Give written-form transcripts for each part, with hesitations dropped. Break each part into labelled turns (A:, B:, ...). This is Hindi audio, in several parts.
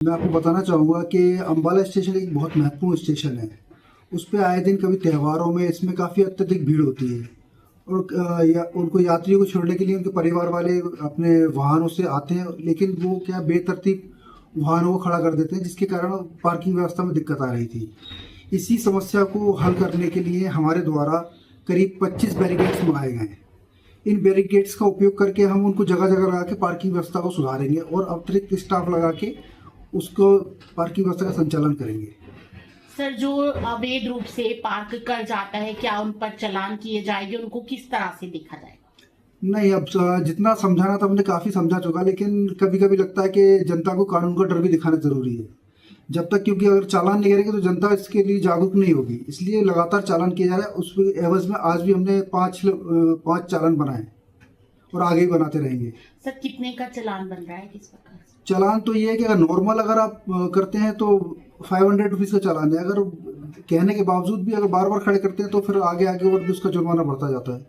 A: मैं आपको बताना चाहूँगा कि अम्बाला स्टेशन एक बहुत महत्वपूर्ण स्टेशन है। उस पे आए दिन कभी त्योहारों में इसमें काफ़ी अत्यधिक भीड़ होती है और उनको यात्रियों को छोड़ने के लिए उनके परिवार वाले अपने वाहनों से आते हैं, लेकिन वो क्या बेतरतीब वाहनों को खड़ा कर देते हैं, जिसके कारण पार्किंग व्यवस्था में दिक्कत आ रही थी। इसी समस्या को हल करने के लिए हमारे द्वारा करीब 25 बैरिकेड्स मंगाए गए हैं। इन बैरिकेड्स का उपयोग करके हम उनको जगह जगह लगा के पार्किंग व्यवस्था को सुधारेंगे और अतिरिक्त स्टाफ लगा के उसको पार्किंग व्यवस्था का संचालन करेंगे।
B: सर, जो अवैध रूप से पार्क कर जाता है, क्या उन पर चालान किए जाएंगे? उनको किस तरह से देखा जाएगा?
A: नहीं, अब जितना समझाना था हमने काफ़ी समझा चुका, लेकिन कभी कभी लगता है कि जनता को कानून का डर भी दिखाना ज़रूरी है। जब तक, क्योंकि अगर चालान नहीं करेंगे तो जनता इसके लिए जागरूक नहीं होगी, इसलिए लगातार चालान किया जा रहा है। उस एवज में आज भी हमने पाँच चालान बनाए और आगे भी बनाते रहेंगे।
B: सर, कितने का चालान बन रहा है, किस प्रकार से?
A: चालान तो ये है कि अगर नॉर्मल अगर आप करते हैं तो 500 रुपीज़ का चालान है। अगर कहने के बावजूद भी अगर बार बार खड़े करते हैं तो फिर आगे आगे और भी उसका जुर्माना बढ़ता जाता है।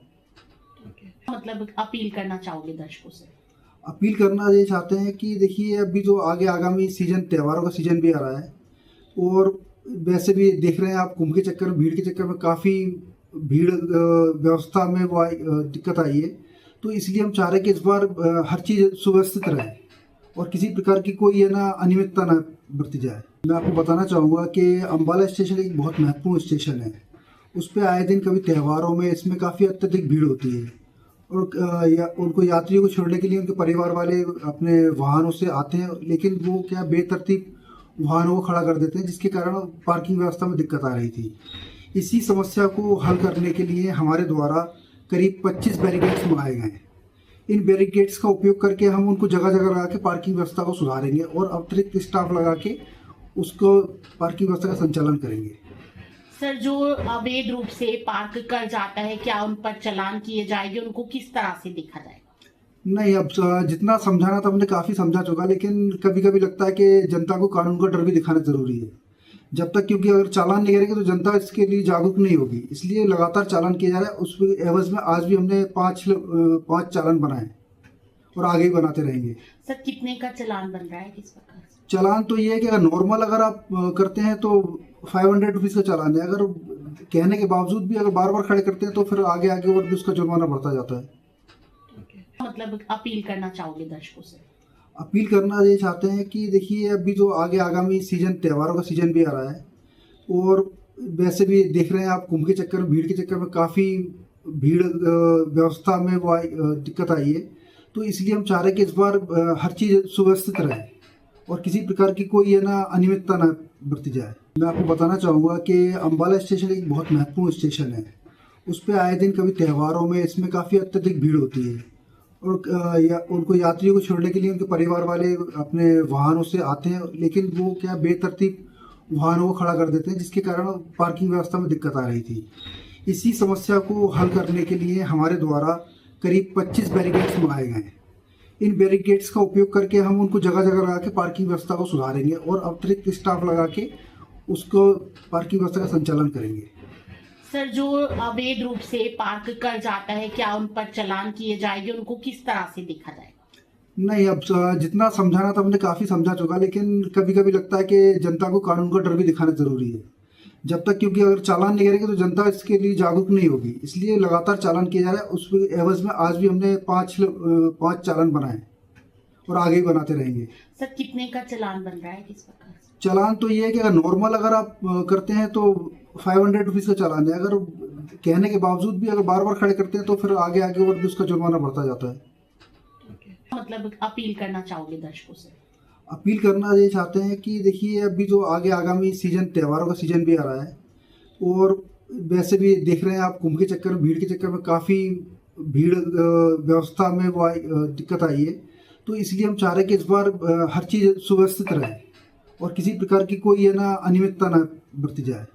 B: मतलब अपील करना चाहोगे दर्शकों से?
A: अपील करना ये चाहते हैं कि देखिए, अभी जो आगे आगामी सीजन, त्योहारों का सीजन भी आ रहा है और वैसे भी देख रहे हैं आप, कुंभ के चक्कर में, भीड़ के चक्कर में काफ़ी भीड़ व्यवस्था में वो दिक्कत आई है। तो इसलिए हम चाह रहे हैं कि इस बार हर चीज़ सुव्यवस्थित रहे और किसी प्रकार की कोई अनियमितता ना बरती जाए। मैं आपको बताना चाहूँगा कि अम्बाला स्टेशन एक बहुत महत्वपूर्ण स्टेशन है। उस पे आए दिन कभी त्योहारों में इसमें काफ़ी अत्यधिक भीड़ होती है और उनको यात्रियों को छोड़ने के लिए उनके परिवार वाले अपने वाहनों से आते हैं, लेकिन वो क्या बेतरतीब वाहनों को खड़ा कर देते हैं, जिसके कारण पार्किंग व्यवस्था में दिक्कत आ रही थी। इसी समस्या को हल करने के लिए हमारे द्वारा करीब 25 बैरिकेड्स मंगाए गए हैं। इन बैरिकेड्स का उपयोग करके हम उनको जगह जगह लगा के पार्किंग व्यवस्था को सुधारेंगे और अतिरिक्त स्टाफ लगा के उसको पार्किंग व्यवस्था का संचालन करेंगे।
B: सर, जो अवैध रूप से पार्क कर जाता है, क्या उन पर चालान किए जाएंगे? उनको किस तरह से देखा जाएगा?
A: नहीं, अब जितना समझाना था हमने काफ़ी समझा चुका, लेकिन कभी कभी लगता है कि जनता को कानून का डर भी दिखाना ज़रूरी है। जब तक, क्योंकि अगर चालान नहीं करेंगे तो जनता इसके लिए जागरूक नहीं होगी, इसलिए लगातार चालान किया जा रहा है। उस एवज में आज भी हमने पाँच चालान बनाए और आगे भी बनाते रहेंगे।
B: सर, कितने का चालान बन रहा है, किस प्रकार से?
A: चालान तो ये है कि अगर नॉर्मल अगर आप करते हैं तो 500 रुपीज़ का चालान है। अगर कहने के बावजूद भी अगर बार बार खड़े करते हैं तो फिर आगे आगे और भी उसका जुर्माना बढ़ता जाता है।
B: मतलब अपील करना चाहोगे दर्शकों से?
A: अपील करना ये चाहते हैं कि देखिए, अभी जो आगे आगामी सीजन, त्योहारों का सीजन भी आ रहा है और वैसे भी देख रहे हैं आप, कुंभ के चक्कर में, भीड़ के चक्कर में काफ़ी भीड़ व्यवस्था में वो दिक्कत आई है। तो इसलिए हम चाह रहे हैं कि इस बार हर चीज़ सुव्यवस्थित रहे और किसी प्रकार की कोई अनियमितता ना बरती जाए। मैं आपको बताना चाहूँगा कि अम्बाला स्टेशन एक बहुत महत्वपूर्ण स्टेशन है। उस पे आए दिन कभी त्योहारों में इसमें काफ़ी अत्यधिक भीड़ होती है और उनको यात्रियों को छोड़ने के लिए उनके परिवार वाले अपने वाहनों से आते हैं, लेकिन वो क्या बेतरतीब वाहनों को खड़ा कर देते हैं, जिसके कारण पार्किंग व्यवस्था में दिक्कत आ रही थी। इसी समस्या को हल करने के लिए हमारे द्वारा करीब 25 बैरिकेड्स मंगाए गए हैं। इन बैरिकेड्स का उपयोग करके हम उनको जगह जगह लगा के पार्किंग व्यवस्था को सुधारेंगे और अतिरिक्त स्टाफ लगा के उसको पार्किंग व्यवस्था का संचालन करेंगे।
B: सर, जो अवैध रूप से पार्क कर जाता है, क्या उन पर चालान किए जाएंगे? उनको किस तरह से देखा जाएगा?
A: नहीं, अब जितना समझाना था हमने काफ़ी समझा चुका, लेकिन कभी कभी लगता है कि जनता को कानून का डर भी दिखाना ज़रूरी है। जब तक, क्योंकि अगर चालान नहीं करेंगे तो जनता इसके लिए जागरूक नहीं होगी, इसलिए लगातार चालान किया जा रहा है। उस एवज में आज भी हमने पाँच चालान बनाए और आगे भी बनाते रहेंगे।
B: सर, कितने का चालान बन रहा है, किस प्रकार से?
A: चालान तो ये है कि अगर नॉर्मल अगर आप करते हैं तो 500 रुपीज़ का चालान है। अगर कहने के बावजूद भी अगर बार बार खड़े करते हैं तो फिर आगे आगे और भी उसका जुर्माना बढ़ता जाता है।
B: मतलब अपील करना चाहोगे दर्शकों से?
A: अपील करना ये चाहते हैं कि देखिए, अभी जो आगे आगामी सीजन, त्योहारों का सीजन भी आ रहा है और वैसे भी देख रहे हैं आप, कुंभ के चक्कर में, भीड़ के चक्कर में काफ़ी भीड़ व्यवस्था में वो दिक्कत आई है। तो इसलिए हम चाह रहे हैं कि इस बार हर चीज़ सुव्यवस्थित रहे और किसी प्रकार की कोई अनियमितता ना बरती जाए।